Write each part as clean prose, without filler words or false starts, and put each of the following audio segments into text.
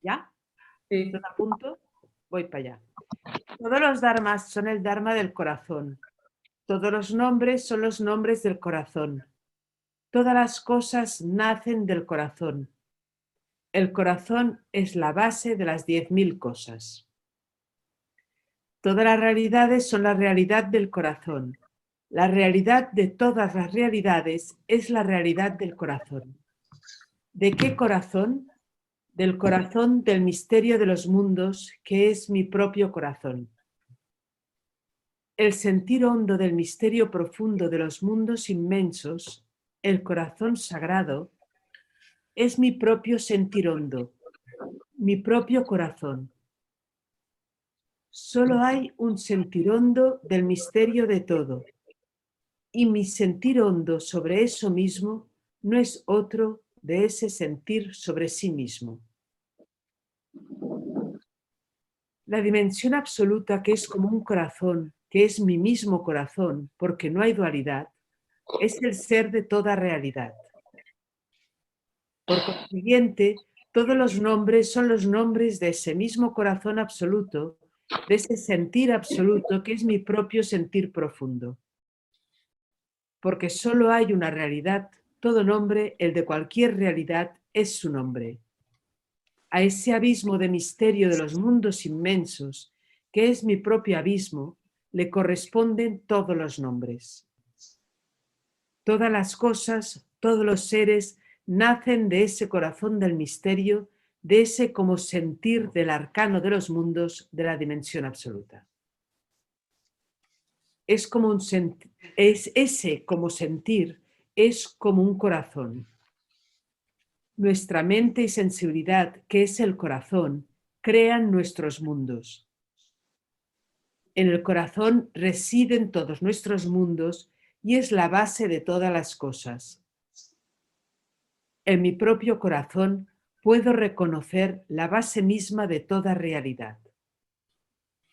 ¿Ya? Sí. ¿Todo a punto? Voy para allá. Todos los dharmas son el dharma del corazón. Todos los nombres son los nombres del corazón. Todas las cosas nacen del corazón. El corazón es la base de las 10.000 cosas. Todas las realidades son la realidad del corazón. La realidad de todas las realidades es la realidad del corazón. ¿De qué corazón? Del corazón del misterio de los mundos, que es mi propio corazón. El sentir hondo del misterio profundo de los mundos inmensos, el corazón sagrado, es mi propio sentir hondo, mi propio corazón. Solo hay un sentir hondo del misterio de todo, y mi sentir hondo sobre eso mismo no es otro de ese sentir sobre sí mismo. La dimensión absoluta, que es como un corazón, que es mi mismo corazón, porque no hay dualidad, es el ser de toda realidad. Por consiguiente, todos los nombres son los nombres de ese mismo corazón absoluto, de ese sentir absoluto que es mi propio sentir profundo. Porque solo hay una realidad, todo nombre, el de cualquier realidad, es su nombre. A ese abismo de misterio de los mundos inmensos, que es mi propio abismo, le corresponden todos los nombres. Todas las cosas, todos los seres, nacen de ese corazón del misterio, de ese como sentir del arcano de los mundos de la dimensión absoluta. Es como ese como sentir, es como un corazón. Nuestra mente y sensibilidad, que es el corazón, crean nuestros mundos. En el corazón residen todos nuestros mundos y es la base de todas las cosas. En mi propio corazón puedo reconocer la base misma de toda realidad.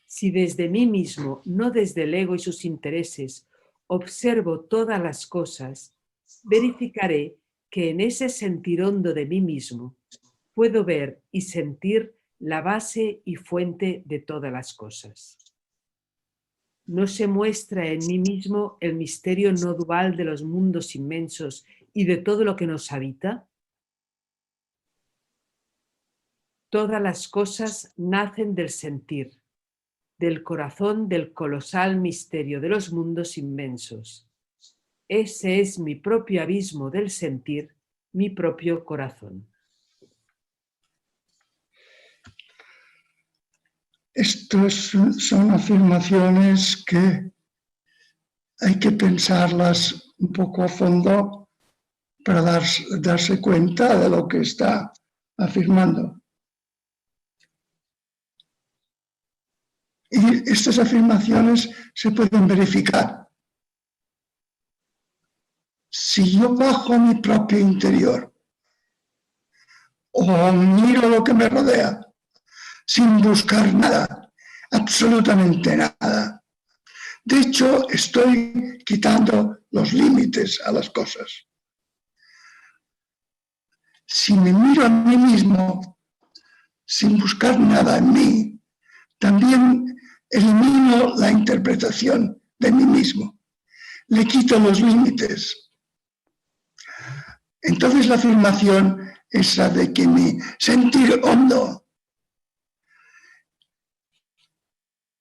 Si desde mí mismo, no desde el ego y sus intereses, observo todas las cosas, verificaré que en ese sentir hondo de mí mismo puedo ver y sentir la base y fuente de todas las cosas. ¿No se muestra en mí mismo el misterio no dual de los mundos inmensos y de todo lo que nos habita? Todas las cosas nacen del sentir, del corazón del colosal misterio de los mundos inmensos. Ese es mi propio abismo del sentir, mi propio corazón. Estas son afirmaciones que hay que pensarlas un poco a fondo para darse cuenta de lo que está afirmando. Y estas afirmaciones se pueden verificar. Si yo bajo a mi propio interior o miro lo que me rodea sin buscar nada, absolutamente nada, de hecho estoy quitando los límites a las cosas. Si me miro a mí mismo sin buscar nada en mí, también elimino la interpretación de mí mismo, le quito los límites. Entonces la afirmación esa de que mi sentir hondo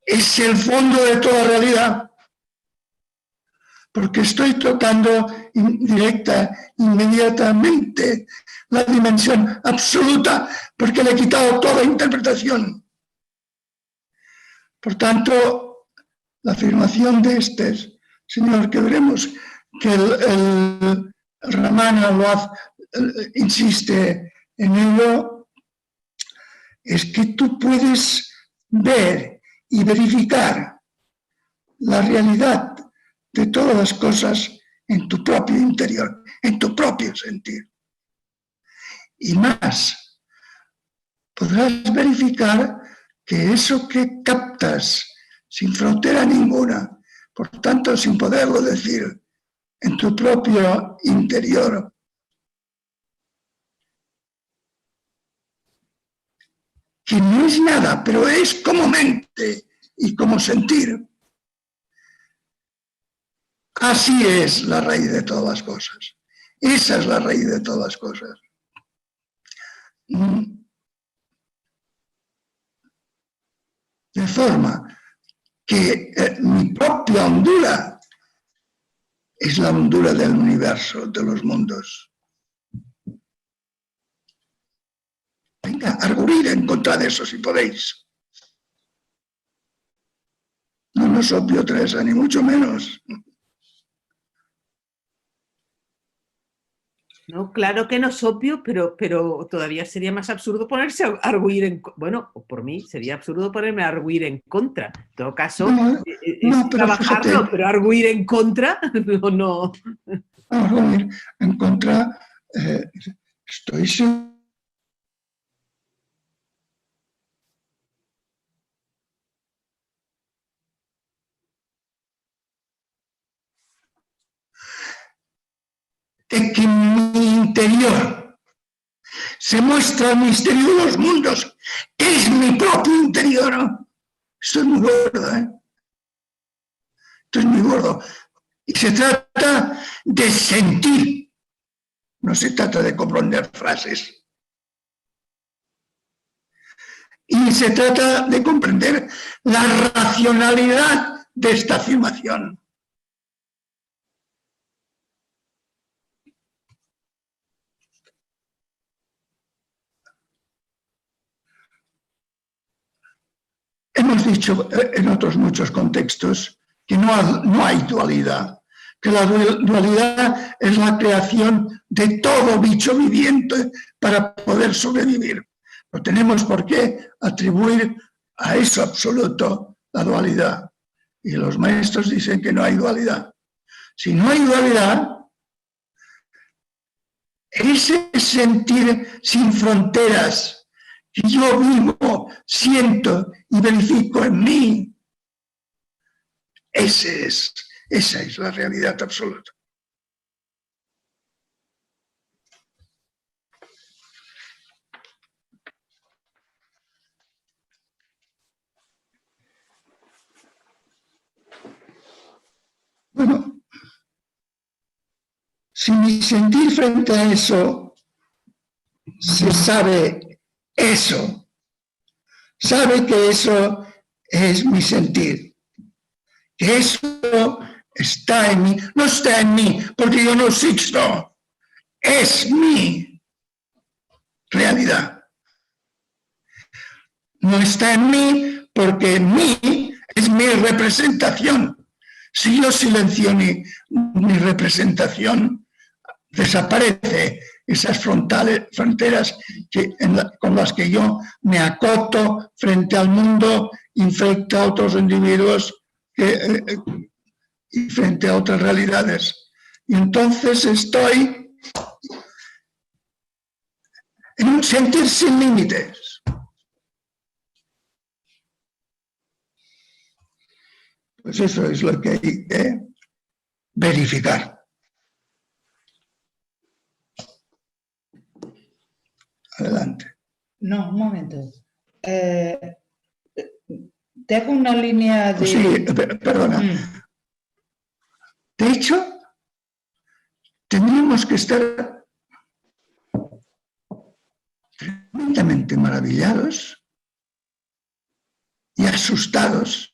es el fondo de toda realidad, porque estoy tocando inmediatamente la dimensión absoluta, porque le he quitado toda interpretación. Por tanto, la afirmación de este señor, que veremos que el Ramana insiste en ello, es que tú puedes ver y verificar la realidad de todas las cosas en tu propio interior, en tu propio sentir. Y más, podrás verificar que eso que captas sin frontera ninguna, por tanto sin poderlo decir, en tu propio interior, que no es nada, pero es como mente y como sentir. Así es la raíz de todas las cosas. Esa es la raíz de todas las cosas. De forma que mi propia hondura es la hondura del universo, de los mundos. Venga, arguir en contra de eso si podéis. No es obvio, Teresa, ni mucho menos. No, claro que no es obvio, pero todavía sería más absurdo ponerse a arguir en... Bueno, por mí sería absurdo ponerme a arguir en contra. En todo caso, No, pero trabajarlo, fíjate, pero arguir en contra, no. Arguir en contra, estoy seguro. De que en mi interior se muestra el misterio de los mundos, que es mi propio interior. Esto es muy gordo, ¿eh? Esto es muy gordo. Y se trata de sentir, no se trata de comprender frases. Y se trata de comprender la racionalidad de esta afirmación. Hemos dicho en otros muchos contextos que no hay dualidad, que la dualidad es la creación de todo bicho viviente para poder sobrevivir. No tenemos por qué atribuir a eso absoluto la dualidad. Y los maestros dicen que no hay dualidad. Si no hay dualidad, ese sentir sin fronteras que yo vivo, siento y verifico en mí, esa es la realidad absoluta. Bueno, si mi sentir frente a eso se sabe eso, sabe que eso es mi sentir, que eso está en mí, no está en mí porque yo no existo, es mi realidad. No está en mí porque en mí es mi representación. Si yo silencio mi representación, desaparece esas fronteras con las que yo me acoto frente al mundo, frente a otros individuos y frente a otras realidades. Y entonces estoy en un sentir sin límites. Pues eso es lo que hay que verificar. Adelante. No, un momento. Te hago una línea de... Sí, perdona. De hecho, tendríamos que estar tremendamente maravillados y asustados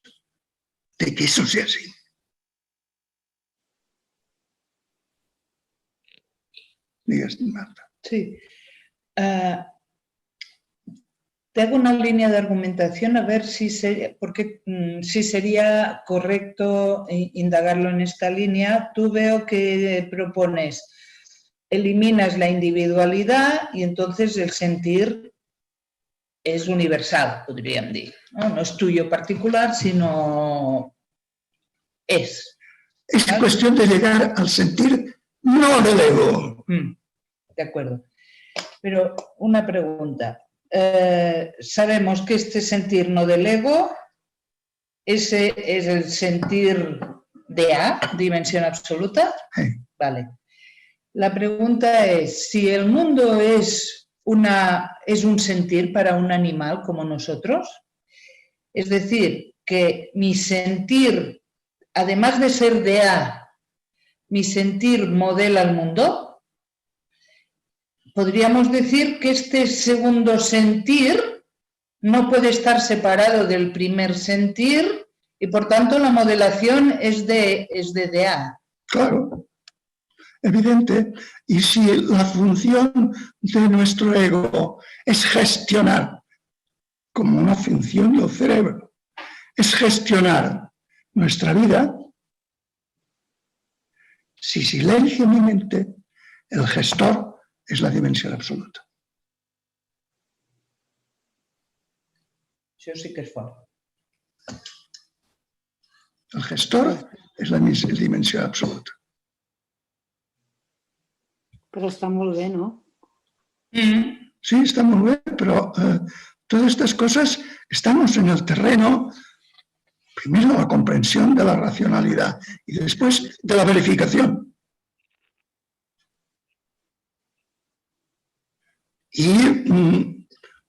de que eso sea así. Digas, Marta. Sí. Te hago una línea de argumentación a ver si sería correcto indagarlo en esta línea. Tú veo que propones, eliminas la individualidad y entonces el sentir es universal, podríem dir. No es tuyo particular, sino es. Es cuestión de llegar al sentir no del ego. De acuerdo. Pero una pregunta. Sabemos que este sentir no del ego, ese es el sentir de A, dimensión absoluta. Sí. Vale. La pregunta es, si el mundo es es un sentir para un animal como nosotros? Es decir, que mi sentir, además de ser de A, mi sentir modela el mundo. Podríamos decir que este segundo sentir no puede estar separado del primer sentir y por tanto la modelación es de A. Claro, evidente. Y si la función de nuestro ego es gestionar, como una función del cerebro, es gestionar nuestra vida, si silencio mi mente, el gestor es la dimensión absoluta. Eso sí que es fuerte. El gestor és la dimensió absoluta. Però està molt bé, no? Sí, está muy bien, pero todas estas cosas estamos en el terreno, primero de la comprensión de la racionalidad y después de la verificación. Y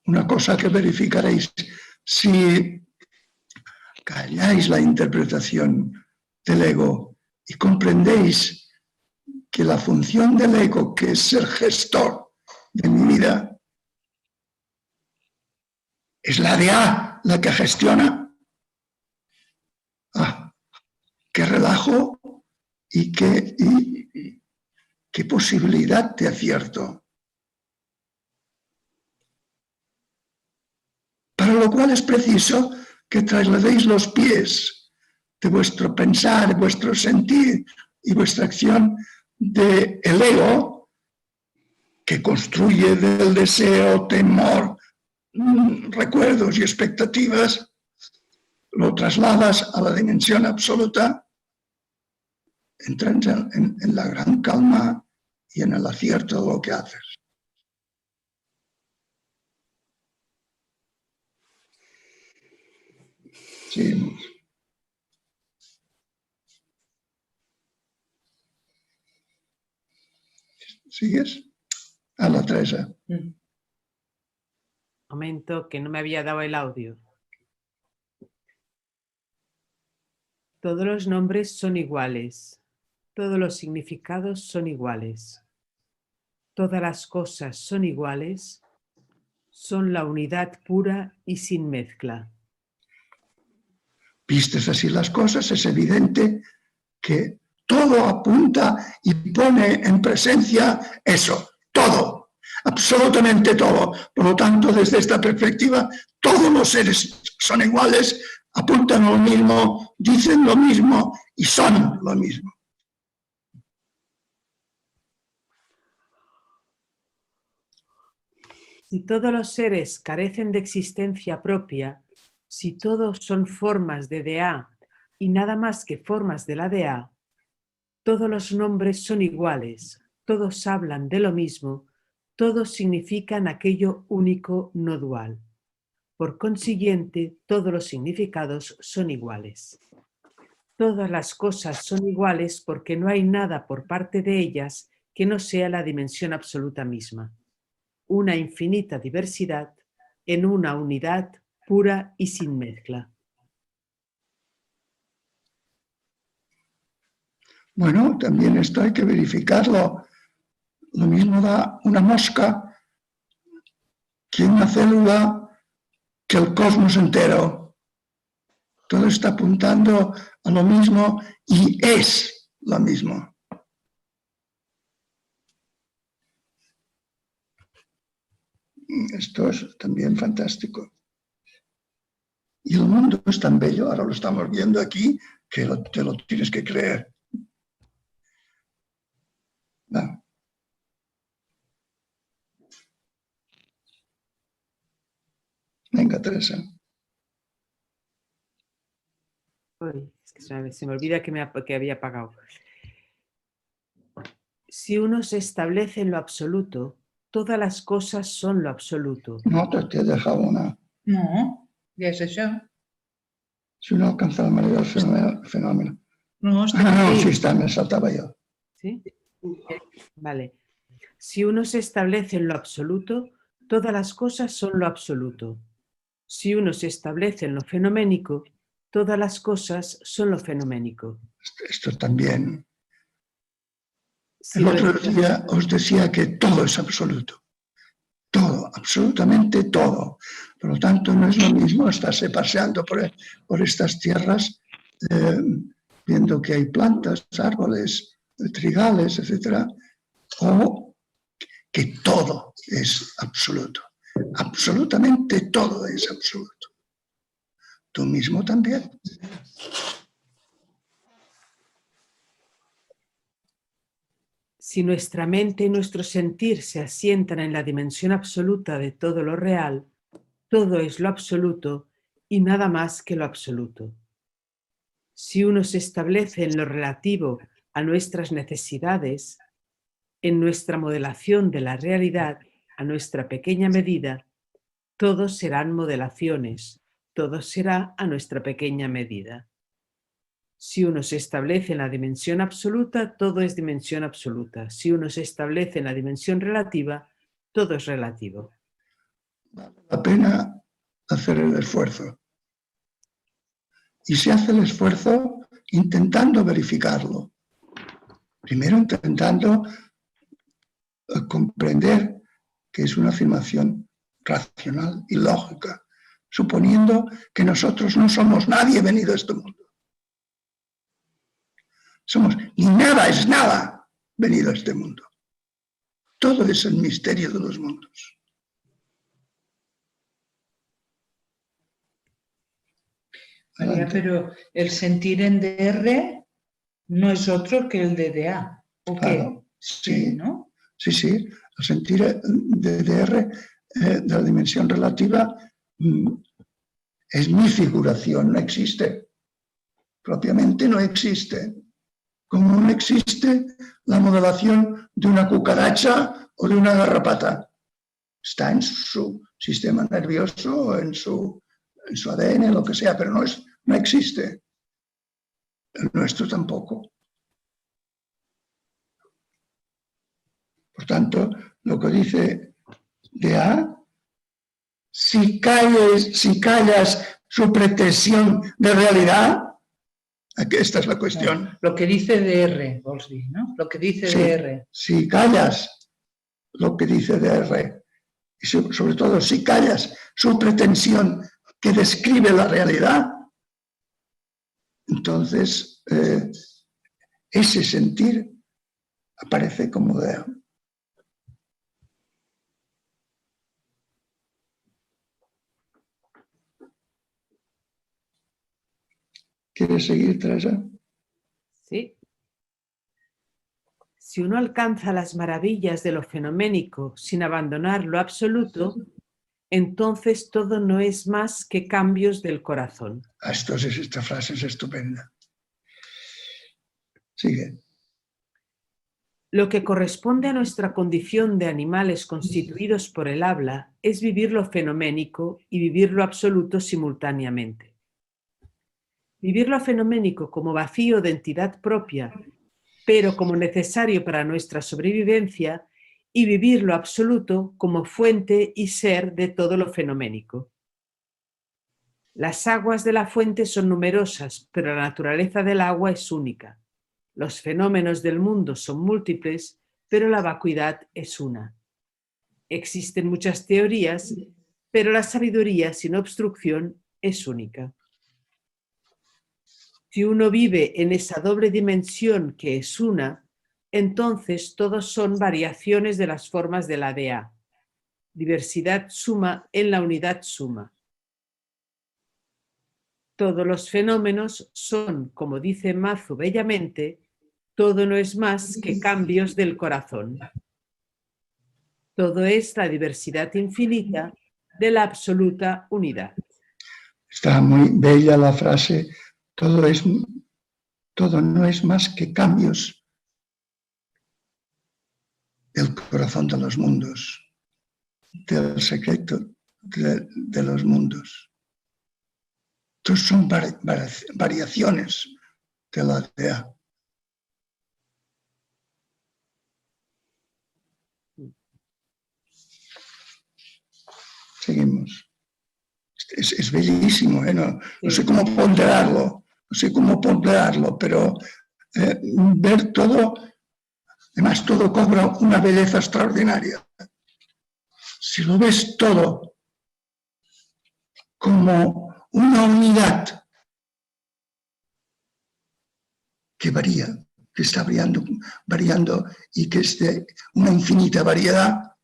una cosa que verificaréis, si calláis la interpretación del ego y comprendéis que la función del ego, que es ser gestor de mi vida, es la de A, la que gestiona. Ah, qué relajo y qué posibilidad de acierto. Para lo cual es preciso que trasladéis los pies de vuestro pensar, vuestro sentir y vuestra acción del ego, que construye del deseo, temor, recuerdos y expectativas, lo trasladas a la dimensión absoluta, entras en la gran calma y en el acierto de lo que haces. Sí. ¿Sigues? A la Teresa. Momento, que no me había dado el audio. Todos los nombres son iguales. Todos los significados son iguales. Todas las cosas son iguales. Son la unidad pura y sin mezcla. Vistes así las cosas, es evidente que todo apunta y pone en presencia eso, todo, absolutamente todo. Por lo tanto, desde esta perspectiva, todos los seres son iguales, apuntan a lo mismo, dicen lo mismo y son lo mismo. Si todos los seres carecen de existencia propia, si todos son formas de DA y nada más que formas de la DA, todos los nombres son iguales, todos hablan de lo mismo, todos significan aquello único no dual. Por consiguiente, todos los significados son iguales. Todas las cosas son iguales porque no hay nada por parte de ellas que no sea la dimensión absoluta misma. Una infinita diversidad en una unidad pura y sin mezcla. Bueno, también esto hay que verificarlo. Lo mismo da una mosca que una célula que el cosmos entero. Todo está apuntando a lo mismo y es lo mismo. Esto es también fantástico. Y el mundo es tan bello, ahora lo estamos viendo aquí, que te lo tienes que creer. No. Venga, Teresa. Uy, es que se me olvida que había apagado. Si uno se establece en lo absoluto, todas las cosas son lo absoluto. No, te he dejado una. No, ya es eso. Si uno alcanza la manera del fenómeno. No, está No, aquí. sí está, me saltaba yo. ¿Sí? Vale. Si uno se establece en lo absoluto, Todas las cosas son lo absoluto. Si uno se establece en lo fenoménico, todas las cosas son lo fenoménico. Esto también. Si El otro nuestra- día os decía que todo es absoluto. Todo, absolutamente todo. Por lo tanto, no es lo mismo estarse paseando por estas tierras, viendo que hay plantas, árboles, trigales, etcétera, o que todo es absoluto. Absolutamente todo es absoluto. Tú mismo también. Si nuestra mente y nuestro sentir se asientan en la dimensión absoluta de todo lo real, todo es lo absoluto y nada más que lo absoluto. Si uno se establece en lo relativo a nuestras necesidades, en nuestra modelación de la realidad a nuestra pequeña medida, todos serán modelaciones, todo será a nuestra pequeña medida. Si uno se establece en la dimensión absoluta, todo es dimensión absoluta. Si uno se establece en la dimensión relativa, todo es relativo. Vale la pena hacer el esfuerzo. Y se hace el esfuerzo intentando verificarlo. Primero intentando comprender que es una afirmación racional y lógica, suponiendo que nosotros no somos nadie venido a este mundo. Ni nada es nada venido a este mundo. Todo es el misterio de los mundos. María, pero el sentir en DR no es otro que el de DA. ¿O Claro, qué? sí, ¿No? sí, sí. El sentir de DR de la dimensión relativa es mi figuración, no existe. Propiamente no existe. Como no existe la modelación de una cucaracha o de una garrapata. Está en su sistema nervioso, en su ADN, lo que sea, pero no existe. El nuestro tampoco. Por tanto, lo que dice DA, si callas su pretensión de realidad, esta es la cuestión. No, lo que dice DR, vos di, ¿no? Lo que dice Sí, DR. si callas lo que dice DR, y sobre todo si callas su pretensión que describe la realidad, entonces ese sentir aparece como DA. ¿Quieres seguir, Teresa? ¿Sí? Si uno alcanza las maravillas de lo fenoménico sin abandonar lo absoluto, entonces todo no es más que cambios del corazón. Esta frase es estupenda. Sigue. Lo que corresponde a nuestra condición de animales constituidos por el habla es vivir lo fenoménico y vivir lo absoluto simultáneamente. Vivir lo fenoménico como vacío de entidad propia, pero como necesario para nuestra sobrevivencia, y vivir lo absoluto como fuente y ser de todo lo fenoménico. Las aguas de la fuente son numerosas, pero la naturaleza del agua es única. Los fenómenos del mundo son múltiples, pero la vacuidad es una. Existen muchas teorías, pero la sabiduría sin obstrucción es única. Si uno vive en esa doble dimensión que es una, entonces todos son variaciones de las formas de la DA. Diversidad suma en la unidad suma. Todos los fenómenos son, como dice Mazu bellamente, todo no es más que cambios del corazón. Todo es la diversidad infinita de la absoluta unidad. Está muy bella la frase, todo no es más que cambios del corazón de los mundos, del secreto de los mundos. Todos son variaciones de la DA. seguimos. Es bellísimo, ¿eh? No sé cómo ponderarlo, pero ver todo, además todo cobra una belleza extraordinaria. Si lo ves todo como una unidad que varía, que está variando y que es de una infinita variedad,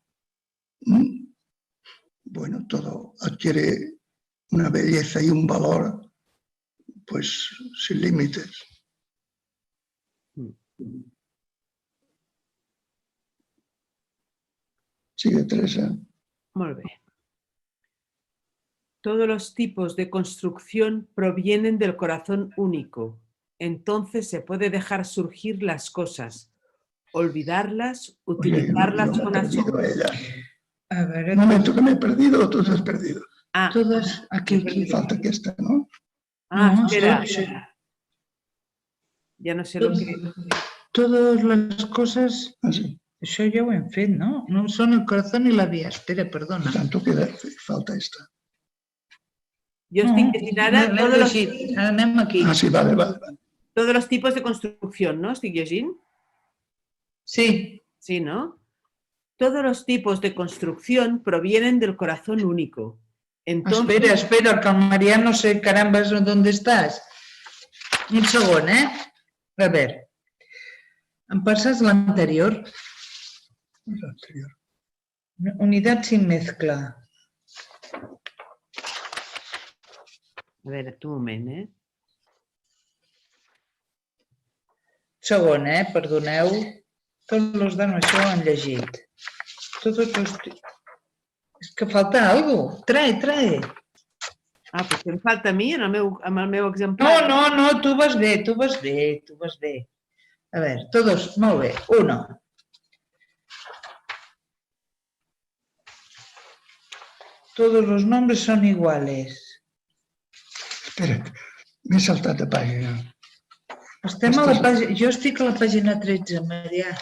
bueno, todo adquiere una belleza y un valor, pues, sin límites. Sigue, Teresa. Molt bé. Todos los tipos de construcción provienen del corazón único. Entonces se puede dejar surgir las cosas, olvidarlas, utilizarlas con asombro. A ver, Un momento, que me he perdido o tú te has perdido. Ah, todas aquí. Falta aquesta, ¿no? No, espera. sí. Ya no sé lo que... Todas las cosas, Ah, sí. això ja ho hem fet, no? No són el corazón i la vía. Espera, perdona. Por tanto, falta esta. Yo estoy llegint ara Anem aquí. Ah, sí, vale. todos los tipos de construcción, ¿no? Estic llegint? Sí. Sí, ¿no? Todos los tipos de construcción provienen del corazón único. Entonces... Espera, que el Marià no sé, carambas, ¿dónde estàs? Un segon, eh? A veure. Em passes l'anterior? Unidad sin mezcla. A veure, un moment, eh? Segon, perdoneu. Tots els de això ho han llegit. Tots els... És que falta alguna cosa. Trae. Ah, pues em falta a mi en el meu exemplar. No, tu vas bé. A ver, todos, molt bé. Uno. Todos los nombres son iguales. Espera't, m'he saltat de pàgina. Estem a la pàgina... Jo estic a la pàgina 13, Marià.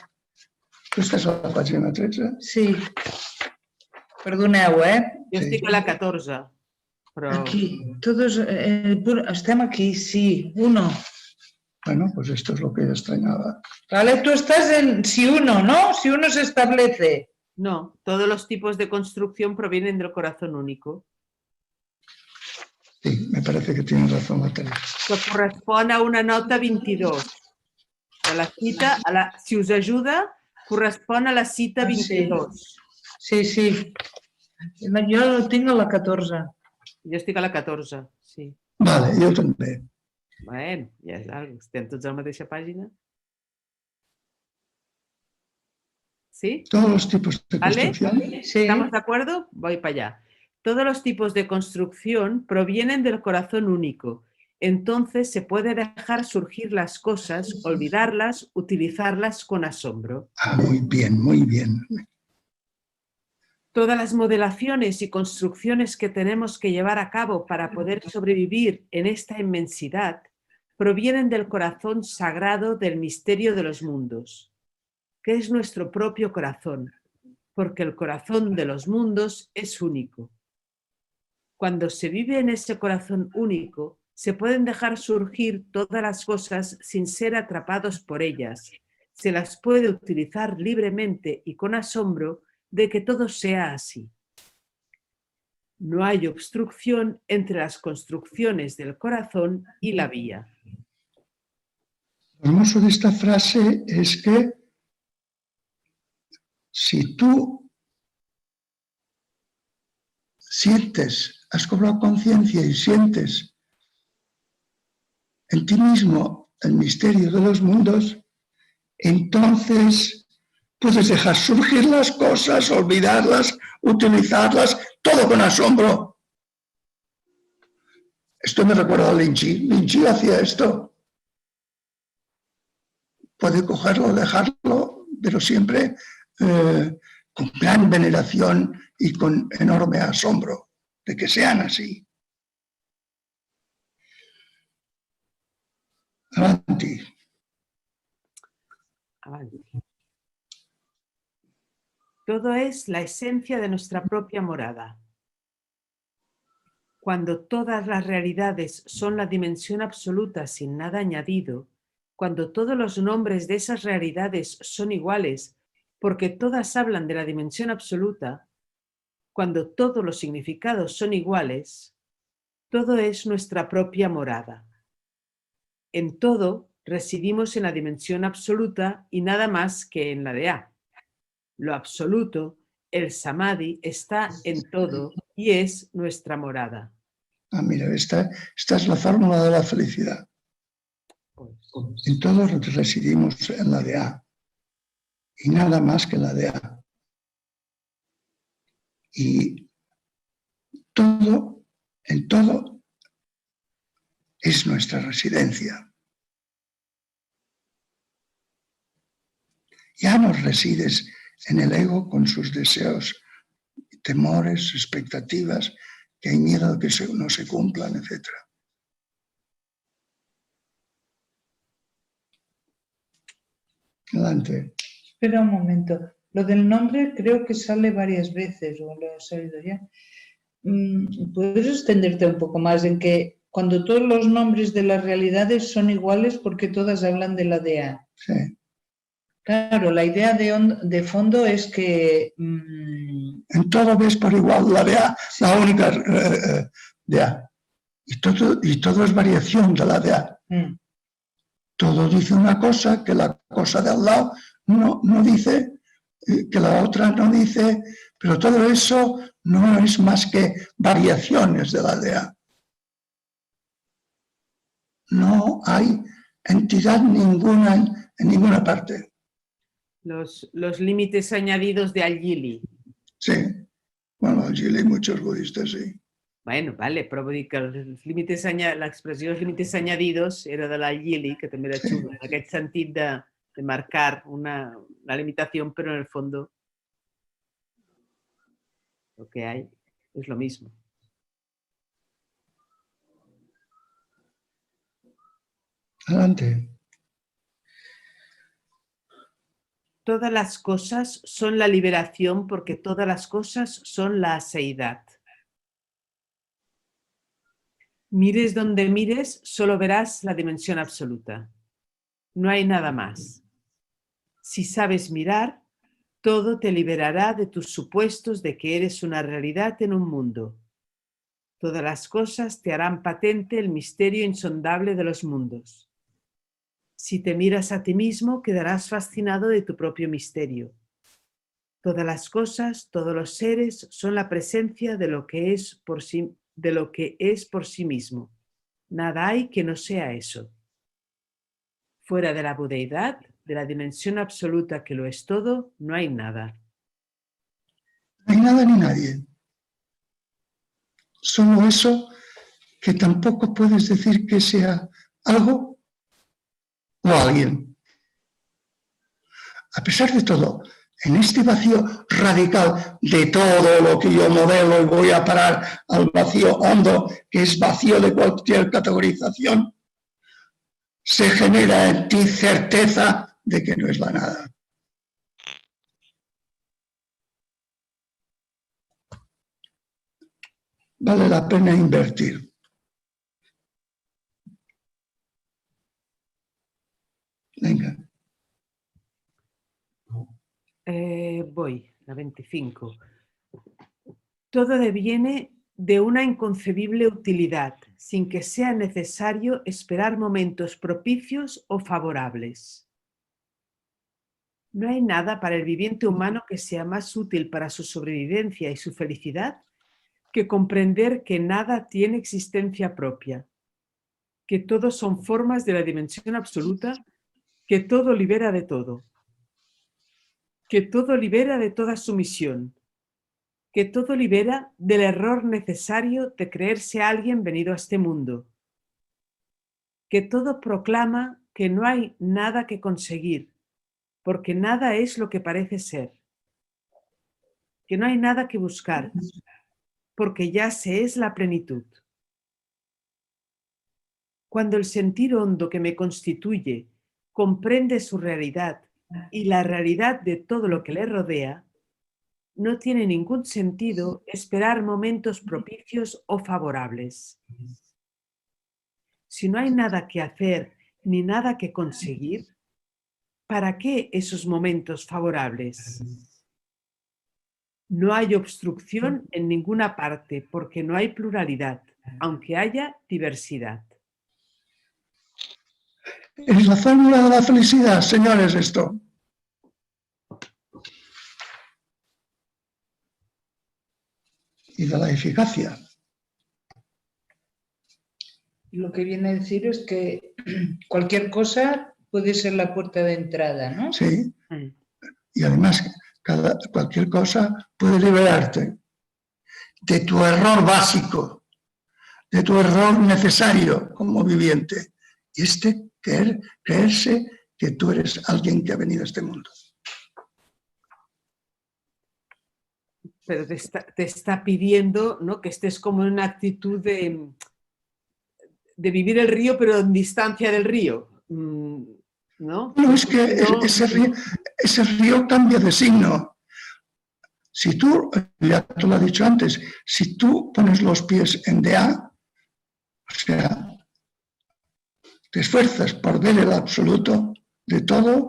Tu estàs a la pàgina 13? Sí. Perdoneu, Jo estic a la 14. Però... Aquí. Todos... estem aquí, sí. Uno. Bueno, pues esto es lo que extrañaba. Vale, tú estás en si uno, ¿no? Si uno se establece. No, todos los tipos de construcción provienen del corazón único. Sí, me parece que tienes razón, Teresa. Que correspon a una nota 22. De la cita, si us ajuda, correspon a la cita 22. Sí. Jo tinc a la 14. Jo estic a la 14, sí. Vale, jo també. Bueno, ja és algo. Estem tots a la mateixa pàgina. ¿Sí? Todos los tipos de construcción. Sí. ¿Estamos de acuerdo? Voy para allá. Todos los tipos de construcción provienen del corazón único. Entonces se puede dejar surgir las cosas, olvidarlas, utilizarlas con asombro. Ah, muy bien. Todas las modelaciones y construcciones que tenemos que llevar a cabo para poder sobrevivir en esta inmensidad provienen del corazón sagrado del misterio de los mundos, que es nuestro propio corazón, porque el corazón de los mundos es único. Cuando se vive en ese corazón único, se pueden dejar surgir todas las cosas sin ser atrapados por ellas. Se las puede utilizar libremente y con asombro de que todo sea así. No hay obstrucción entre las construcciones del corazón y la vía. Lo hermoso de esta frase es que si tú sientes, has cobrado conciencia y sientes en ti mismo el misterio de los mundos, entonces puedes dejar surgir las cosas, olvidarlas, utilizarlas, todo con asombro. Esto me recuerda a Lin Chi. Lin Chi hacía esto. Puede cogerlo, dejarlo, pero siempre con gran veneración y con enorme asombro de que sean así. Avanti. Todo es la esencia de nuestra propia morada. Cuando todas las realidades son la dimensión absoluta sin nada añadido, cuando todos los nombres de esas realidades son iguales, porque todas hablan de la dimensión absoluta, cuando todos los significados son iguales, todo es nuestra propia morada. En todo residimos en la dimensión absoluta y nada más que en la de A. Lo absoluto, el samadhi, está en todo y es nuestra morada. Ah, mira, esta es la fórmula de la felicidad. En todos residimos en la de A y nada más que en la de A. Y todo, en todo, es nuestra residencia. Ya no resides en el ego con sus deseos, temores, expectativas, que hay miedo de que no se cumplan, etc. Adelante. Espera un momento. Lo del nombre creo que sale varias veces, o lo has oído ya. ¿Puedes extenderte un poco más en que cuando todos los nombres de las realidades son iguales porque todas hablan de la DA? Sí. Claro, la idea de fondo es que... En todo ves por igual la DA, sí. La única DA. Y todo es variación de la DA. Todo dice una cosa que la cosa de al lado no dice, que la otra no dice, pero todo eso no es más que variaciones de la DA. No hay entidad ninguna en ninguna parte. Los límites añadidos de Al-Gili. Sí, bueno, Al-Gili muchos budistas, sí. Bueno, vale, però vull dir que l'expressió dels límits añadidos era de l'Al-Gili, que també era xulo, en aquest sentit de marcar una limitación, pero en el fondo lo que hay es lo mismo. Adelante. Todas las cosas son la liberación porque todas las cosas son la aseidad. Mires donde mires, solo verás la dimensión absoluta. No hay nada más. Si sabes mirar, todo te liberará de tus supuestos de que eres una realidad en un mundo. Todas las cosas te harán patente el misterio insondable de los mundos. Si te miras a ti mismo, quedarás fascinado de tu propio misterio. Todas las cosas, todos los seres son la presencia de lo que es por sí mismo. Nada hay que no sea eso. Fuera de la budeidad, de la dimensión absoluta que lo es todo, no hay nada. No hay nada ni nadie. Solo eso que tampoco puedes decir que sea algo o alguien. A pesar de todo, en este vacío radical de todo lo que yo modelo y voy a parar al vacío hondo, que es vacío de cualquier categorización, se genera en ti certeza de que no es la nada. Vale la pena invertir. Venga. Voy, la 25. Todo deviene de una inconcebible utilidad, sin que sea necesario esperar momentos propicios o favorables. No hay nada para el viviente humano que sea más útil para su sobrevivencia y su felicidad que comprender que nada tiene existencia propia, que todos son formas de la dimensión absoluta, que todo libera de todo, que todo libera de toda sumisión, que todo libera del error necesario de creerse alguien venido a este mundo, que todo proclama que no hay nada que conseguir, porque nada es lo que parece ser, que no hay nada que buscar, porque ya se es la plenitud. Cuando el sentir hondo que me constituye comprende su realidad y la realidad de todo lo que le rodea, no tiene ningún sentido esperar momentos propicios o favorables. Si no hay nada que hacer ni nada que conseguir, ¿para qué esos momentos favorables? No hay obstrucción en ninguna parte porque no hay pluralidad, aunque haya diversidad. Es la fórmula de la felicidad, señores, esto. Y de la eficacia. Lo que viene a decir es que cualquier cosa puede ser la puerta de entrada, ¿no? Sí. Y además, cualquier cosa puede liberarte de tu error básico, de tu error necesario como viviente. Y creerse que tú eres alguien que ha venido a este mundo. Pero te está pidiendo, ¿no?, que estés como en una actitud de vivir el río, pero en distancia del río, ¿no? No, es que ese río cambia de signo. Si tú, ya te lo he dicho antes, si tú pones los pies en DA, o sea, te esfuerzas por ver el absoluto de todo,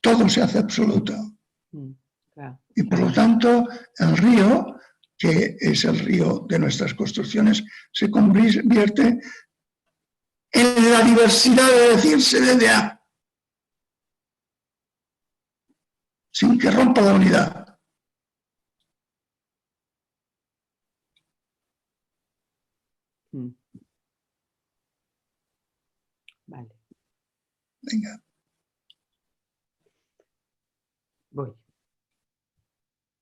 todo se hace absoluto. Claro. Y por lo tanto, el río, que es el río de nuestras construcciones, se convierte en la diversidad de decirse de DA, sin que rompa la unidad. Vale. Venga. Voy.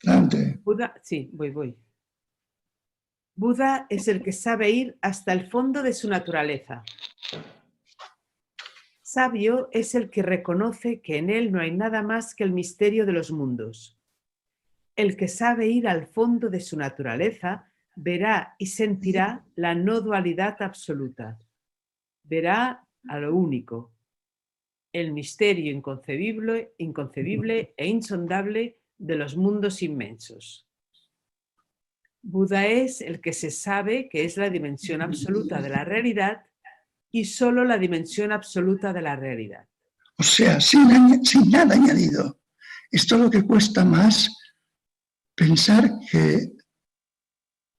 Adelante. Buda, sí, voy. Buda es el que sabe ir hasta el fondo de su naturaleza. Sabio es el que reconoce que en él no hay nada más que el misterio de los mundos. El que sabe ir al fondo de su naturaleza verá y sentirá la no dualidad absoluta. Verá a lo único, el misterio inconcebible e insondable de los mundos inmensos. Buda es el que se sabe que es la dimensión absoluta de la realidad y solo la dimensión absoluta de la realidad. O sea, sin nada añadido. Esto es lo que cuesta más pensar que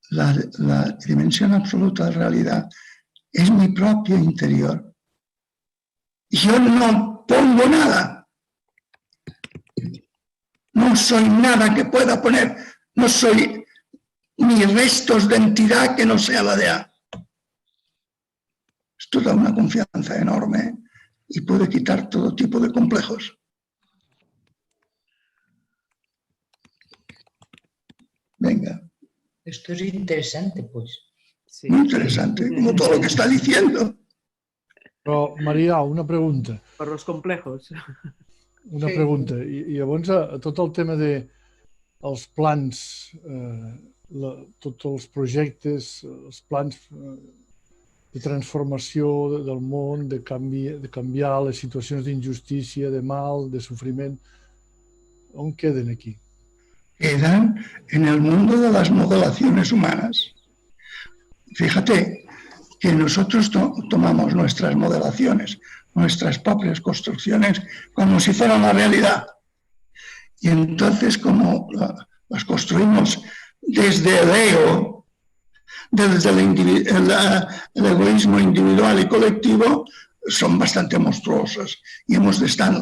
la dimensión absoluta de la realidad es mi propio interior. Yo no pongo nada. No soy nada que pueda poner. No soy ni restos de entidad que no sea la de A. Esto da una confianza enorme y puede quitar todo tipo de complejos. Venga. Esto es interesante, pues. Sí. Muy interesante, como todo lo que está diciendo. Però, Maria, una pregunta. Por los complejos. Una pregunta. I llavors, a tot el tema dels plans, tots els projectes, els plans de transformació del món, de canviar les situacions d'injustícia, de mal, de sofriment, on queden aquí? Quedan en el mundo de las modelaciones humanas. Fíjate que nosotros tomamos nuestras modelaciones, nuestras propias construcciones, como si fueran la realidad. Y entonces, como las construimos desde el ego, desde el egoísmo individual y colectivo, son bastante monstruosas y hemos de estar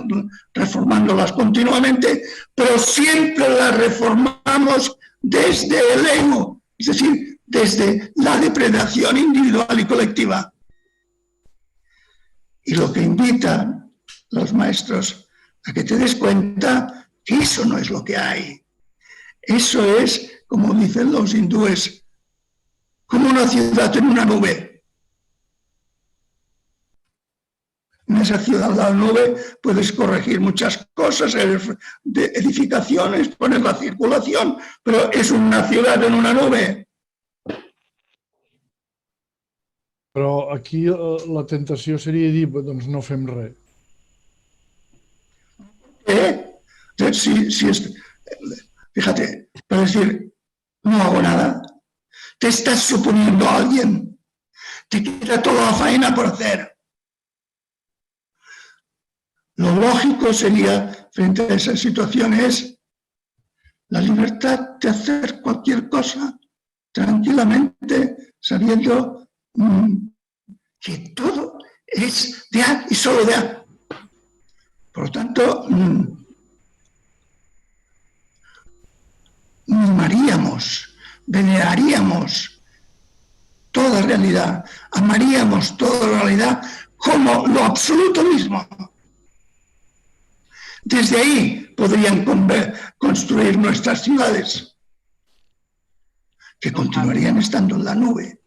reformándolas continuamente, pero siempre las reformamos desde el ego, es decir, desde la depredación individual y colectiva. Y lo que invitan los maestros a que te des cuenta que eso no es lo que hay. Eso es, como dicen los hindúes, como una ciudad en una nube. En esa ciudad, la nube, puedes corregir muchas cosas, de edificaciones, poner la circulación, pero es una ciudad en una nube. Però aquí la tentació seria dir, doncs no fem res. Fíjate, pero puedes decir, no hago nada. Te estás suponiendo a alguien. Te queda toda la faena por hacer. Lo lógico sería, frente a esa situación, es la libertad de hacer cualquier cosa tranquilamente, sabiendo que todo es de A y solo de A. Por lo tanto, mimaríamos, veneraríamos toda realidad, amaríamos toda realidad como lo absoluto mismo. Desde ahí podrían construir nuestras ciudades, que continuarían estando en la nube,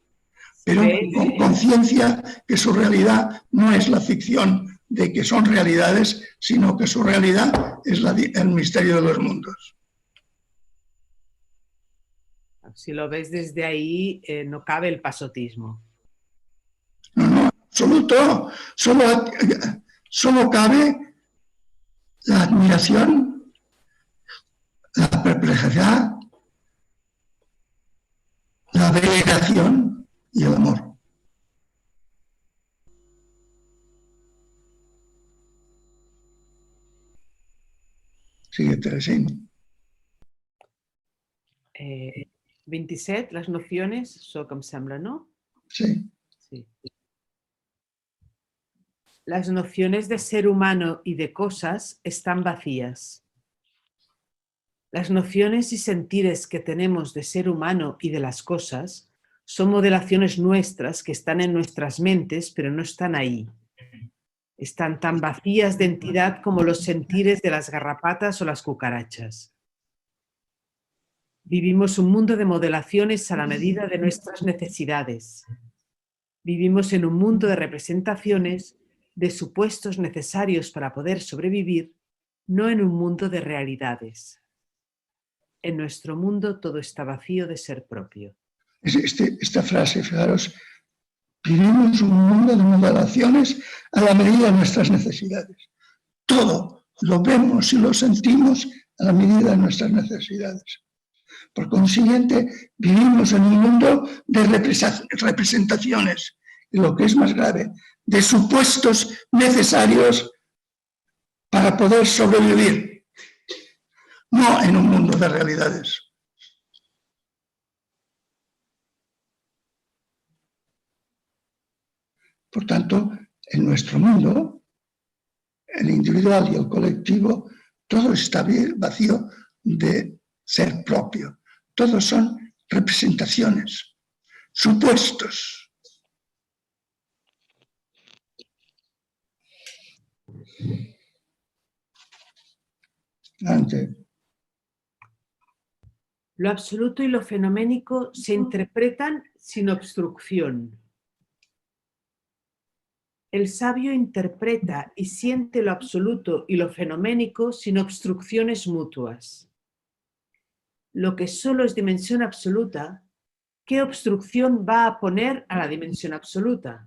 pero con conciencia que su realidad no es la ficción de que son realidades, sino que su realidad es el misterio de los mundos. Si lo ves desde ahí, no cabe el pasotismo. No, absoluto. Solo cabe la admiración, la perplejidad, la veneración y el amor. Sigue, Teresina. 27, les nocions, això que em sembla, no? Sí. Sí. Las nociones de ser humano y de cosas están vacías. Las nociones y sentires que tenemos de ser humano y de las cosas son modelaciones nuestras que están en nuestras mentes, pero no están ahí. Están tan vacías de entidad como los sentires de las garrapatas o las cucarachas. Vivimos un mundo de modelaciones a la medida de nuestras necesidades. Vivimos en un mundo de representaciones, de supuestos necesarios para poder sobrevivir, no en un mundo de realidades. En nuestro mundo todo está vacío de ser propio. Esta frase, fijaros, vivimos un mundo de modelaciones a la medida de nuestras necesidades. Todo lo vemos y lo sentimos a la medida de nuestras necesidades. Por consiguiente, vivimos en un mundo de representaciones, y lo que es más grave, de supuestos necesarios para poder sobrevivir, no en un mundo de realidades. Por tanto, en nuestro mundo, el individual y el colectivo, todo está vacío de ser propio. Todos son representaciones, supuestos. Antes. Lo absoluto y lo fenoménico se interpretan sin obstrucción. El sabio interpreta y siente lo absoluto y lo fenoménico sin obstrucciones mutuas. Lo que solo es dimensión absoluta, ¿qué obstrucción va a poner a la dimensión absoluta?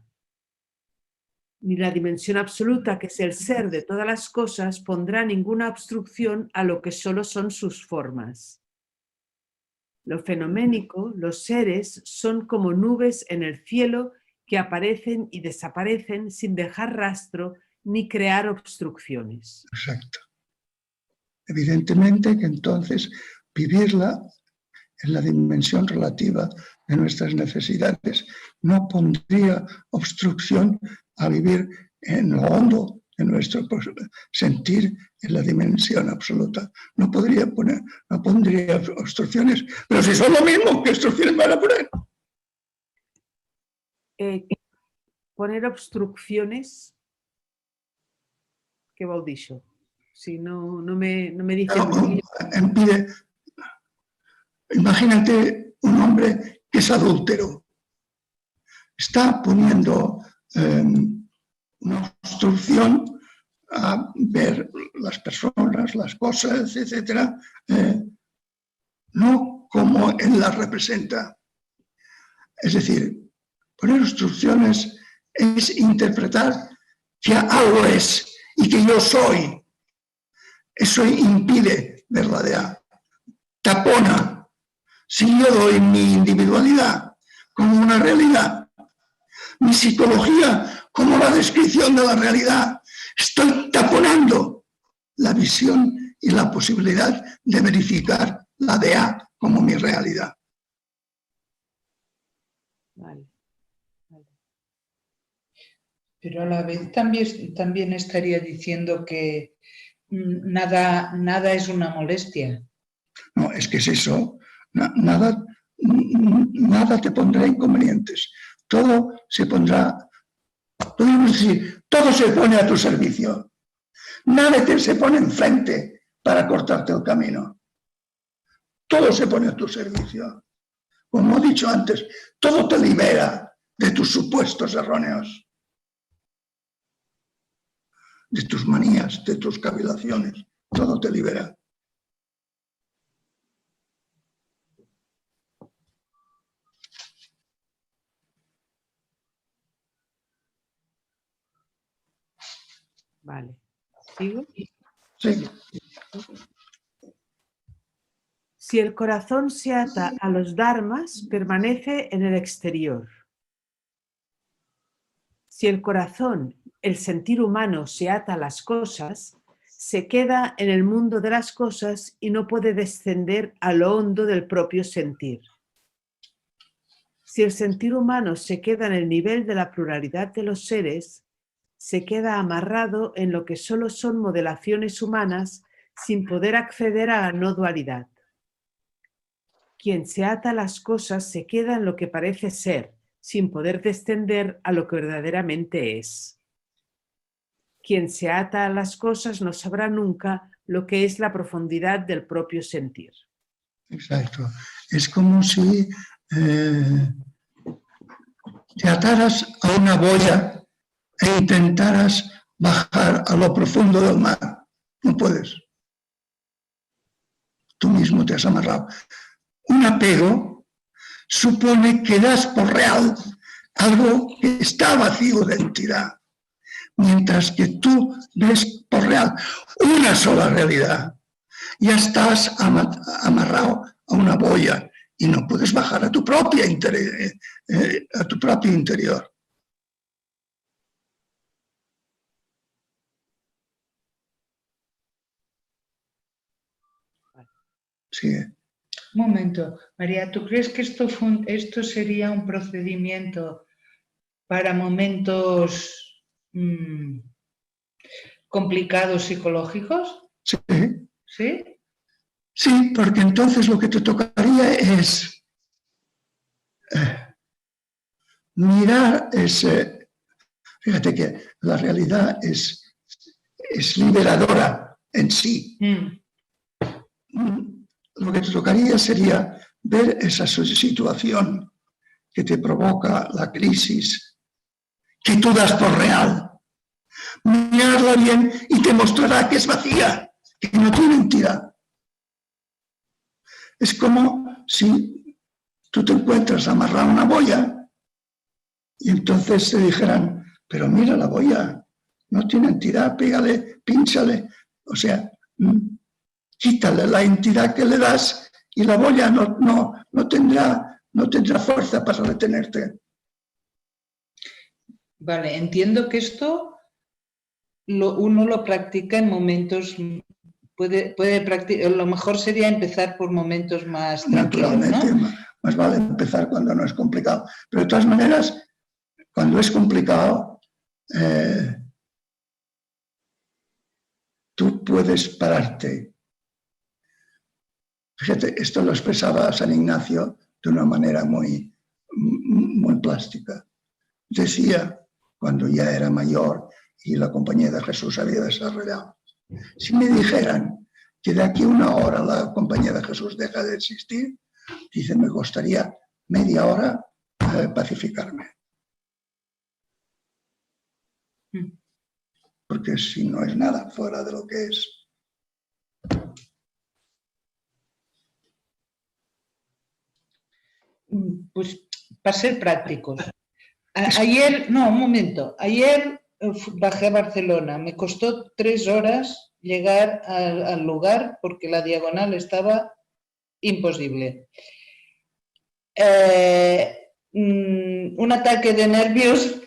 Ni la dimensión absoluta, que es el ser de todas las cosas, pondrá ninguna obstrucción a lo que solo son sus formas. Lo fenoménico, los seres, son como nubes en el cielo que aparecen y desaparecen sin dejar rastro ni crear obstrucciones. Exacto. Evidentemente que entonces vivirla en la dimensión relativa de nuestras necesidades no pondría obstrucción a vivir en lo hondo de nuestro sentir en la dimensión absoluta. No pondría obstrucciones, pero si son lo mismo, ¿qué obstrucciones van a poner? Poner obstrucciones, què vol dir això? Si no me dicen... Impide. Imagínate un hombre que es adúltero. Está poniendo una obstrucción a ver las personas, las cosas, etc. No como él las representa. Es decir, poner obstrucciones es interpretar que algo es y que yo soy. Eso impide ver la de A. Tapona Si yo doy mi individualidad como una realidad, mi psicología como la descripción de la realidad, estoy taponando la visión y la posibilidad de verificar la DA como mi realidad. Vale. Pero a la vez también estaría diciendo que nada es una molestia. No, es que es eso. Nada te pondrá inconvenientes. Todo se pondrá, podemos decir, todo se pone a tu servicio. Nada se pone enfrente para cortarte el camino. Todo se pone a tu servicio. Como he dicho antes, todo te libera de tus supuestos erróneos, de tus manías, de tus cavilaciones. Todo te libera. Vale. ¿Sigo? Sí. Si el corazón se ata a los dharmas, permanece en el exterior. Si el corazón, el sentir humano, se ata a las cosas, se queda en el mundo de las cosas y no puede descender a lo hondo del propio sentir. Si el sentir humano se queda en el nivel de la pluralidad de los seres, se queda amarrado en lo que solo son modelaciones humanas sin poder acceder a la no dualidad. Quien se ata a las cosas se queda en lo que parece ser, sin poder descender a lo que verdaderamente es. Quien se ata a las cosas no sabrá nunca lo que es la profundidad del propio sentir. Exacto. Es como si te ataras a una boya e intentaras bajar a lo profundo del mar. No puedes. Tú mismo te has amarrado. Un apego supone que das por real algo que está vacío de entidad, mientras que tú ves por real una sola realidad. Ya estás amarrado a una boya y no puedes bajar a tu propio interior. Sí. Un momento, María, ¿tú crees que esto sería un procedimiento para momentos complicados psicológicos? Sí. ¿Sí? Sí, porque entonces lo que te tocaría es mirar ese... Fíjate que la realidad es liberadora en sí. Lo que te tocaría sería ver esa situación que te provoca la crisis, que tú das por real. Mirarla bien y te mostrará que es vacía, que no tiene entidad. Es como si tú te encuentras amarrado a una boya y entonces te dijeran, pero mira la boya, no tiene entidad, pégale, pínchale. O sea, quítale la entidad que le das y la boya no tendrá fuerza para retenerte. Vale, entiendo que esto uno lo practica en momentos, puede practicar, lo mejor sería empezar por momentos más tranquilos, naturalmente, ¿no? Más vale empezar cuando no es complicado. Pero de todas maneras, cuando es complicado, tú puedes pararte. Fíjate, esto lo expresaba San Ignacio de una manera muy plástica. Decía, cuando ya era mayor y la Compañía de Jesús había desarrollado, si me dijeran que de aquí a una hora la Compañía de Jesús deja de existir, dice, me costaría media hora pacificarme. Porque si no es nada fuera de lo que es. Pues para ser prácticos. Ayer, no, un momento. Ayer bajé a Barcelona. Me costó 3 horas llegar al lugar porque la diagonal estaba imposible. un ataque de nervios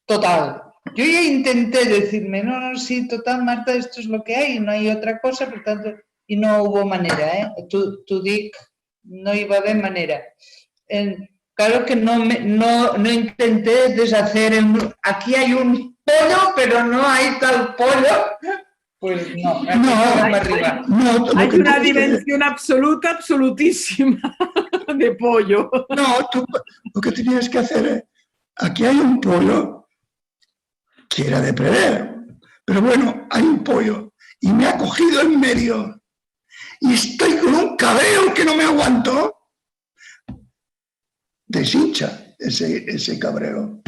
total. Yo ya intenté decirme, no, sí, total, Marta, esto es lo que hay, no hay otra cosa, por tanto, y no hubo manera, ¿eh? Tú dic, no iba a haber manera. Claro que no intenté deshacer, aquí hay un pollo, pero no hay tal pollo. Pues no, arriba. Hay una dimensión absoluta, absolutísima de pollo. No, tú lo que tenías que hacer es, aquí hay un pollo que era de prever, pero bueno, hay un pollo y me ha cogido en medio y estoy con un cabreo que no me aguanto. Deshincha ese cabreo.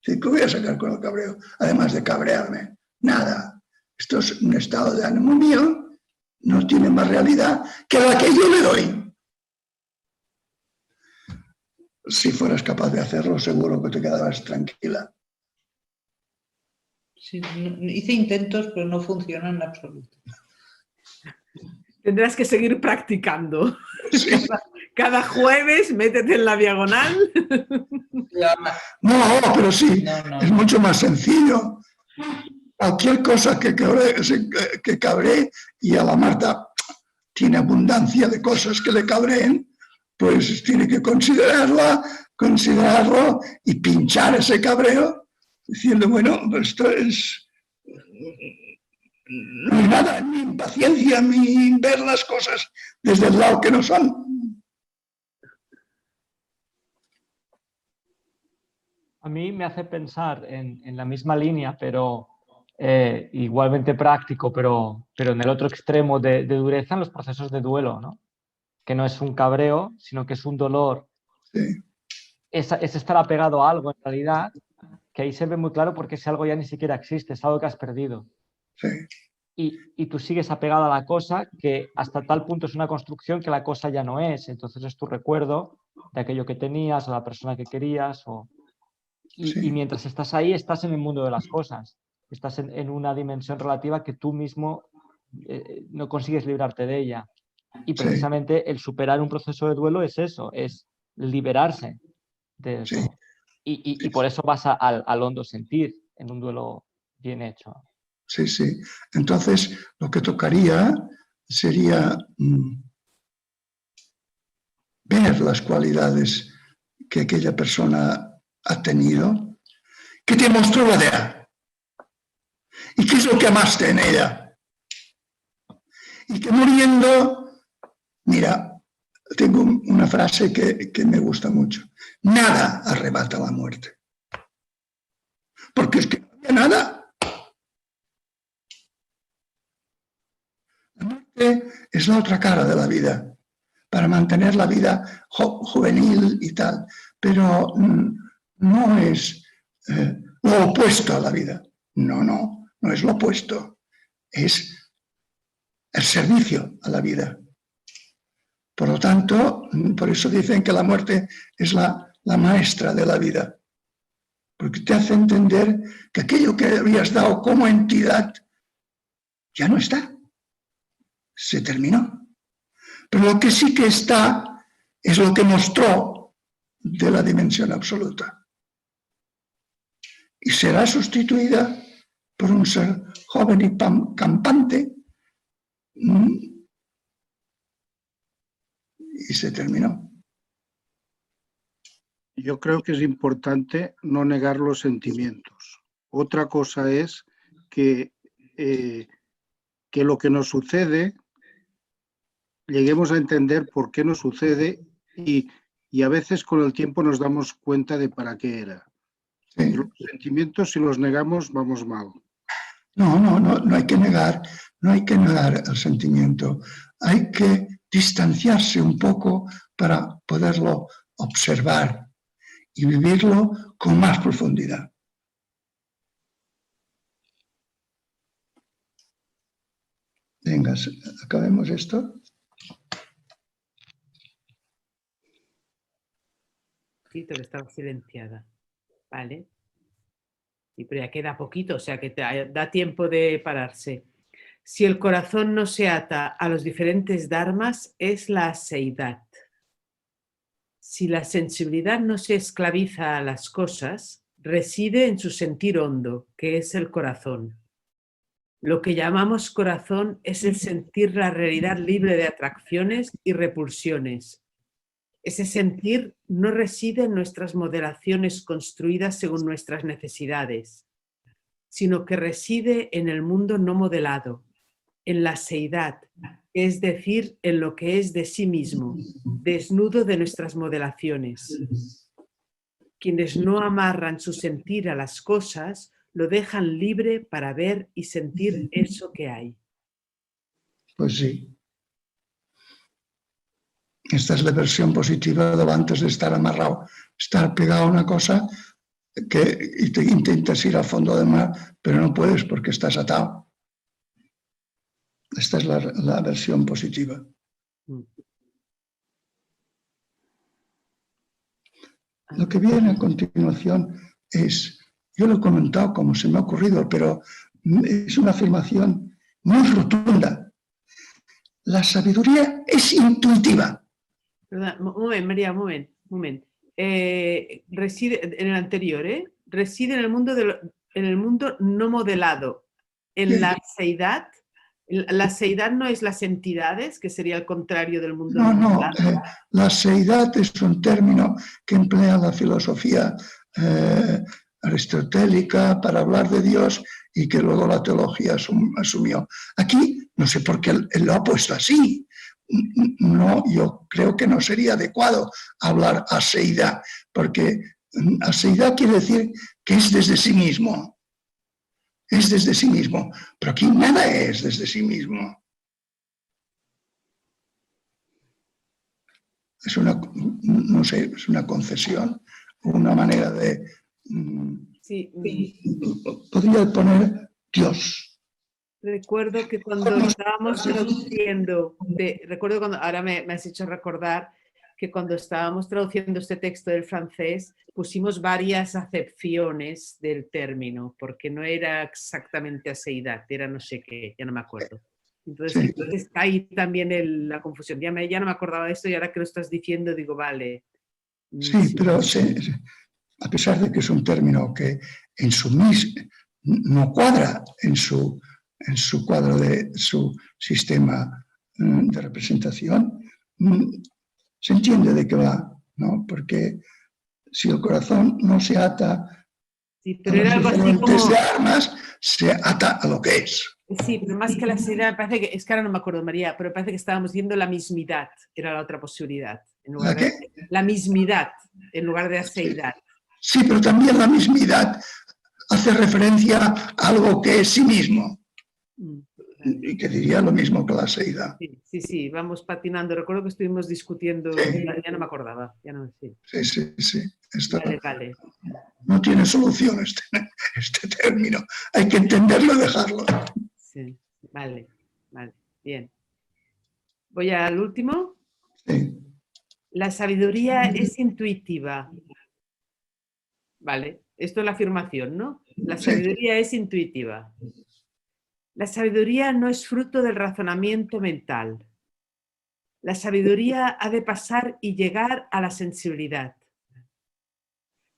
¿Qué voy a sacar con el cabreo? Además de cabrearme, nada. Esto es un estado de ánimo mío, no tiene más realidad que la que yo le doy. Si fueras capaz de hacerlo, seguro que te quedarás tranquila. Sí, hice intentos, pero no funcionan en absoluto. Tendrás que seguir practicando. Sí. Cada jueves métete en la diagonal. No, pero sí, No. es mucho más sencillo. Cualquier cosa que cabree, y a la Marta tiene abundancia de cosas que le cabreen, pues tiene que considerarlo y pinchar ese cabreo, diciendo, bueno, esto es... No hay nada, ni impaciencia, ni ver las cosas desde el lado que no son. A mí me hace pensar en la misma línea, pero igualmente práctico, pero en el otro extremo de dureza, en los procesos de duelo, ¿no? Que no es un cabreo, sino que es un dolor. Sí. Es estar apegado a algo en realidad, que ahí se ve muy claro porque ese algo ya ni siquiera existe, es algo que has perdido. Sí. Y tú sigues apegado a la cosa que hasta tal punto es una construcción que la cosa ya no es. Entonces es tu recuerdo de aquello que tenías, o la persona que querías. Y mientras estás ahí, estás en el mundo de las cosas. Estás en una dimensión relativa que tú mismo no consigues librarte de ella. Y precisamente el superar un proceso de duelo es eso, es liberarse de eso. Sí. Y por eso vas al hondo sentir en un duelo bien hecho. Sí, sí. Entonces, lo que tocaría sería ver las cualidades que aquella persona ha tenido, que te mostró la idea y qué es lo que amaste en ella. Y que muriendo, mira, tengo una frase que me gusta mucho, nada arrebata la muerte. Porque es que no había nada. La muerte es la otra cara de la vida, para mantener la vida juvenil y tal, pero no es lo opuesto a la vida. No es lo opuesto, es el servicio a la vida. Por lo tanto, por eso dicen que la muerte es la maestra de la vida, porque te hace entender que aquello que habías dado como entidad ya no está. Se terminó. Pero lo que sí que está es lo que mostró de la dimensión absoluta. Y será sustituida por un ser joven y campante. Y se terminó. Yo creo que es importante no negar los sentimientos. Otra cosa es que lo que nos sucede lleguemos a entender por qué nos sucede y a veces con el tiempo nos damos cuenta de para qué era. Sí. Los sentimientos, si los negamos, vamos mal. No hay que negar el sentimiento. Hay que distanciarse un poco para poderlo observar y vivirlo con más profundidad. Venga, acabemos esto. Sí, pero estaba silenciada. Vale. Y pero ya queda poquito, o sea que te da tiempo de pararse. Si el corazón no se ata a los diferentes dharmas, es la aseidad. Si la sensibilidad no se esclaviza a las cosas, reside en su sentir hondo, que es el corazón. Lo que llamamos corazón es el sentir la realidad libre de atracciones y repulsiones. Ese sentir no reside en nuestras modelaciones construidas según nuestras necesidades, sino que reside en el mundo no modelado, en la seidad, es decir, en lo que es de sí mismo, desnudo de nuestras modelaciones. Quienes no amarran su sentir a las cosas, lo dejan libre para ver y sentir eso que hay. Pues sí. Esta es la versión positiva de antes de estar amarrado, estar pegado a una cosa y te intentas ir al fondo del mar, pero no puedes porque estás atado. Esta es la versión positiva. Lo que viene a continuación es, yo lo he comentado como se me ha ocurrido, pero es una afirmación muy rotunda. La sabiduría es intuitiva. Perdón, un moment, María, un moment. Reside en el anterior, reside en el mundo no modelado, en la seidad. La seidad no es las entidades, que sería el contrario del mundo no modelado. La seidad es un término que emplea la filosofía aristotélica para hablar de Dios y que luego la teología asumió. Aquí, no sé por qué él lo ha puesto así. No, yo creo que no sería adecuado hablar aseidad, porque aseidad quiere decir que es desde sí mismo. Es desde sí mismo, pero aquí nada es desde sí mismo. Es una, no sé, es una concesión, una manera de... Sí. Podría poner Dios. Recuerdo que cuando estábamos traduciendo, ahora me has hecho recordar que cuando estábamos traduciendo este texto del francés pusimos varias acepciones del término, porque no era exactamente aseidad, era no sé qué, ya no me acuerdo. Entonces está ahí también la confusión. Ya no me acordaba de esto y ahora que lo estás diciendo digo, vale. Sí, pero a pesar de que es un término que en su no cuadra en su cuadro de su sistema de representación, se entiende de qué va, ¿no? Porque si el corazón no se ata a los diferentes de armas, se ata a lo que es. Sí, pero más que la seidad, parece que, es que ahora no me acuerdo, María, pero parece que estábamos diciendo la mismidad, era la otra posibilidad. La mismidad, en lugar de aseidad. Sí, pero también la mismidad hace referencia a algo que es sí mismo. Y que diría lo mismo que la seidad. Sí, vamos patinando. Recuerdo que estuvimos discutiendo, ya no me acordaba. Sí. Esto vale. No tiene solución este término. Hay que entenderlo y dejarlo. Sí, vale, bien. Voy al último. Sí. La sabiduría es intuitiva. Vale, esto es la afirmación, ¿no? La sabiduría es intuitiva. La sabiduría no es fruto del razonamiento mental. La sabiduría ha de pasar y llegar a la sensibilidad.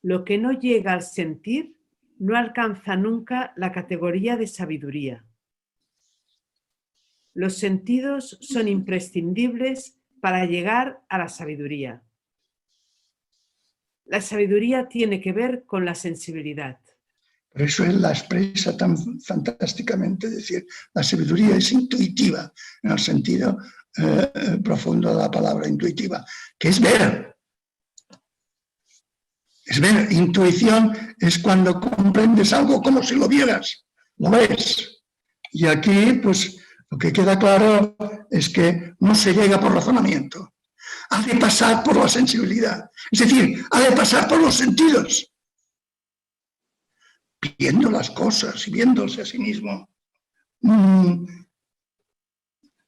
Lo que no llega al sentir no alcanza nunca la categoría de sabiduría. Los sentidos son imprescindibles para llegar a la sabiduría. La sabiduría tiene que ver con la sensibilidad. Por eso él la expresa tan fantásticamente, es decir, la sabiduría es intuitiva, en el sentido profundo de la palabra intuitiva, que es ver. Es ver, intuición es cuando comprendes algo como si lo vieras, lo ves. Y aquí, pues, lo que queda claro es que no se llega por razonamiento, ha de pasar por la sensibilidad, es decir, ha de pasar por los sentidos. Viendo las cosas y viéndose a sí mismo.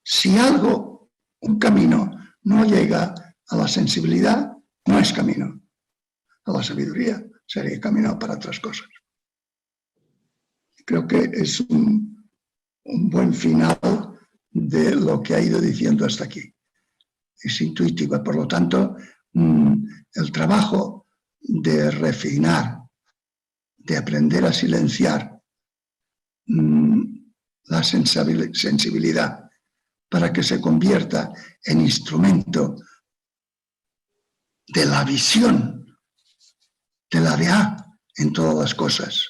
Si un camino no llega a la sensibilidad, no es camino a la sabiduría, sería camino para otras cosas. Creo que es un buen final de lo que ha ido diciendo hasta aquí. Es intuitiva, por lo tanto, el trabajo de refinar, de aprender a silenciar la sensibilidad para que se convierta en instrumento de la visión, de la DA en todas las cosas.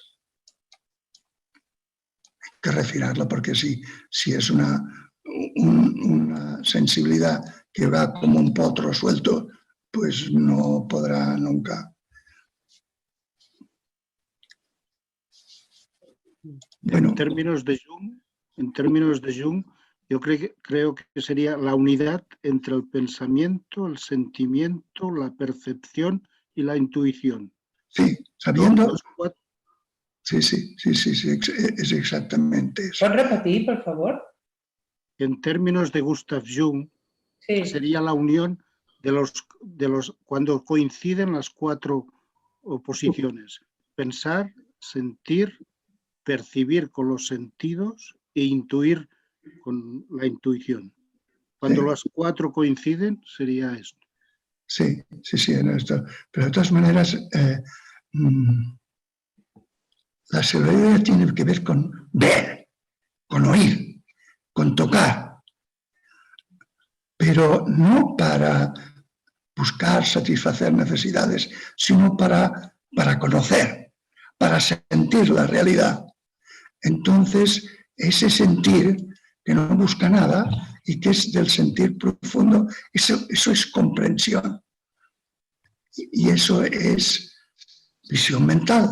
Hay que refinarlo porque si es una sensibilidad que va como un potro suelto, pues no podrá nunca. Bueno, en términos de Jung, yo creo que sería la unidad entre el pensamiento, el sentimiento, la percepción y la intuición. sí, sabiendo. Los cuatro. Sí, es exactamente eso. ¿Puedes repetir, por favor? En términos de Gustav Jung, Sí. sería la unión de los cuando coinciden las cuatro oposiciones: pensar, sentir, percibir con los sentidos e intuir con la intuición. Cuando Sí. las cuatro coinciden, sería esto. Sí, en esto. Pero de todas maneras, la sensibilidad tiene que ver con ver, con oír, con tocar, pero no para buscar satisfacer necesidades, sino para conocer, para sentir la realidad. Entonces, ese sentir que no busca nada y que es del sentir profundo, eso es comprensión. Y eso es visión mental.